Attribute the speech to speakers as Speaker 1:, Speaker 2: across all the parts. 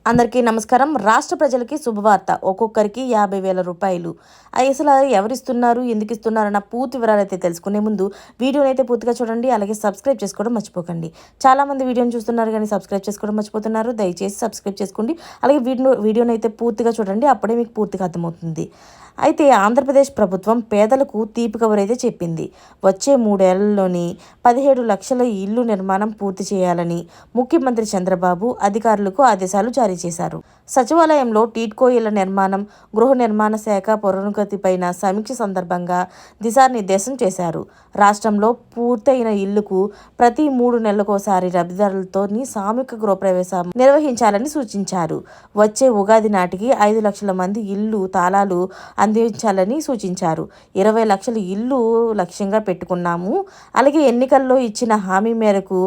Speaker 1: అందరికీ నమస్కారం. రాష్ట్ర ప్రజలకి శుభవార్త. ఒక్కొక్కరికి 50,000 రూపాయలు. అసలు ఎవరిస్తున్నారు, ఎందుకు ఇస్తున్నారు అన్న పూర్తి వివరాలైతే తెలుసుకునే ముందు వీడియోనైతే పూర్తిగా చూడండి. అలాగే సబ్స్క్రైబ్ చేసుకోవడం మర్చిపోకండి. చాలామంది వీడియోని చూస్తున్నారు కానీ సబ్స్క్రైబ్ చేసుకోవడం మర్చిపోతున్నారు. దయచేసి సబ్స్క్రైబ్ చేసుకోండి. అలాగే వీడియోనైతే పూర్తిగా చూడండి. అప్పుడే మీకు పూర్తిగా అర్థమవుతుంది. అయితే ఆంధ్రప్రదేశ్ ప్రభుత్వం పేదలకు తీపి కబురైతే చెప్పింది. వచ్చే 3 ఏళ్లలోని 17 లక్షల ఇళ్లు నిర్మాణం పూర్తి చేయాలని ముఖ్యమంత్రి చంద్రబాబు అధికారులకు ఆదేశాలు జారీ చేశారు. సచివాలయంలో టీడ్కో ఇళ్ల నిర్మాణం, గృహ నిర్మాణ శాఖ పురోగతిపైన సమీక్ష సందర్భంగా దిశానిర్దేశం చేశారు. రాష్ట్రంలో పూర్తయిన ఇళ్లకు ప్రతి 3 నెలలకోసారి లబ్ధిదారులతో సామూహిక గృహప్రవేశం నిర్వహించాలని సూచించారు. వచ్చే ఉగాది నాటికి 5 లక్షల మంది ఇళ్లు తాళాలు అందించాలని సూచించారు. 20 లక్షల ఇళ్లు లక్ష్యంగా పెట్టుకున్నాము. అలాగే ఎన్నికల్లో ఇచ్చిన హామీ మేరకు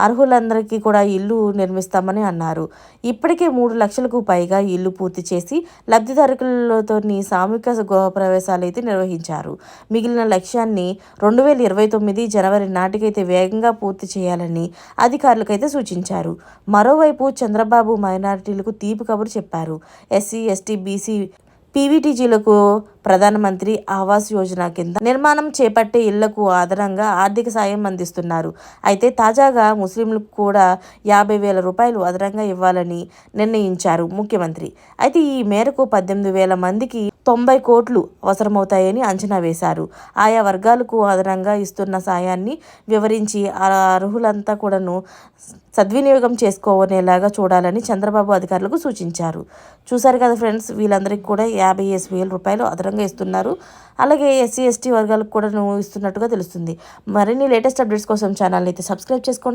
Speaker 1: అర్హులందరికీ కూడా ఇల్లు నిర్మిస్తామని అన్నారు. ఇప్పటికే 3 లక్షలకు పైగా ఇల్లు పూర్తి చేసి లబ్ధిదారులతో సామూహిక గృహప్రవేశాలు అయితే నిర్వహించారు. మిగిలిన లక్ష్యాన్ని 2029 జనవరి నాటికైతే వేగంగా పూర్తి చేయాలని అధికారులకైతే సూచించారు. మరోవైపు చంద్రబాబు మైనారిటీలకు తీపి కబురు చెప్పారు. ఎస్సీ, ఎస్టీ, బీసీ, పీవీటీజీలకు ప్రధానమంత్రి ఆవాస్ యోజన కింద నిర్మాణం చేపట్టే ఇళ్లకు అదనంగా ఆర్థిక సాయం అందిస్తున్నారు. అయితే తాజాగా ముస్లింలకు కూడా 50,000 రూపాయలు అదనంగా ఇవ్వాలని నిర్ణయించారు ముఖ్యమంత్రి. అయితే ఈ మేరకు 18,000 మందికి 90 కోట్లు అవసరమవుతాయని అంచనా వేశారు. ఆయా వర్గాలకు అదనంగా ఇస్తున్న సాయాన్ని వివరించి అర్హులంతా కూడాను సద్వినియోగం చేసుకోనేలాగా చూడాలని చంద్రబాబు అధికారులకు సూచించారు. చూశారు కదా ఫ్రెండ్స్, వీళ్ళందరికీ కూడా 50,000 రూపాయలు అదనంగా ఇస్తున్నారు. అలాగే ఎస్సీ, ఎస్టీ వర్గాలకు కూడా ఇస్తున్నట్టుగా తెలుస్తుంది. మరిన్ని లేటెస్ట్ అప్డేట్స్ కోసం ఛానల్ అయితే సబ్స్క్రైబ్ చేసుకోండి.